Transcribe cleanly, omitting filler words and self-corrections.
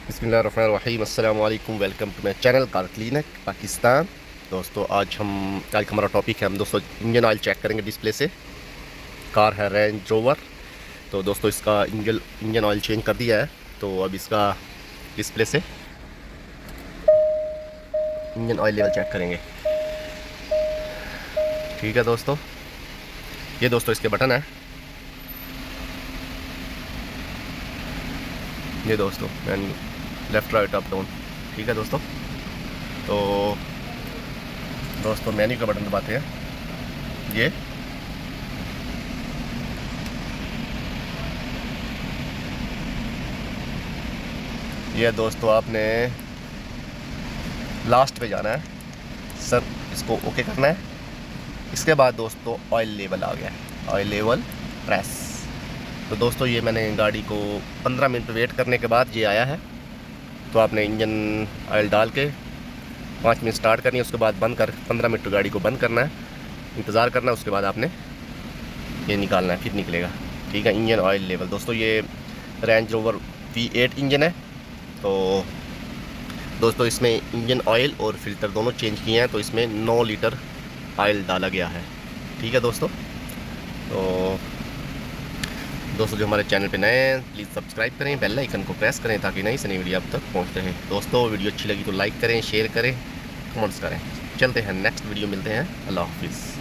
बिस्मिल्लाहिर्रहमानिर्रहीम अस्सलाम वालेकुम। Welcome to my channel car clinic Pakistan. दोस्तों आज हमारा टॉपिक है, हम दोस्तों इंजन ऑयल चेक करेंगे डिस्प्ले से। कार है रेंज रोवर। तो दोस्तों इसका इंजन ऑयल चेंज कर दिया है। तो अब इसका डिस्प्ले से इंजन ऑयल लेवल चेक करेंगे। ठीक है दोस्तों, ये दोस्तों इसके बटन है। ये दोस्तों menu, left right up down. ठीक है दोस्तों, तो दोस्तों मेन्यू का बटन दबाते हैं। ये दोस्तों आपने लास्ट पे जाना है सर, इसको ओके करना है। इसके बाद दोस्तों ऑयल लेवल आ गया है, ऑयल लेवल प्रेस। तो दोस्तों ये मैंने गाड़ी को 15 मिनट वेट करने के बाद ये आया है। तो आपने इंजन ऑयल डाल के 5 मिनट स्टार्ट करनी है, उसके बाद बंद कर 15 मिनट गाड़ी को बंद करना है, इंतज़ार करना है। उसके बाद आपने ये निकालना है, फिर निकलेगा। ठीक है, इंजन ऑयल लेवल। दोस्तों ये रेंज रोवर V8 इंजन है। तो दोस्तों इसमें इंजन ऑयल और फिल्टर दोनों चेंज किए हैं। तो इसमें 9 लीटर ऑयल डाला गया है। ठीक है दोस्तों, तो दोस्तों जो हमारे चैनल पे नए हैं प्लीज़ सब्सक्राइब करें, बेल आइकन को प्रेस करें ताकि नई से नई वीडियो आप तक पहुंचते हैं। दोस्तों वीडियो अच्छी लगी तो लाइक करें, शेयर करें, कमेंट्स करें। चलते हैं नेक्स्ट वीडियो, मिलते हैं। अल्लाह हाफिज़।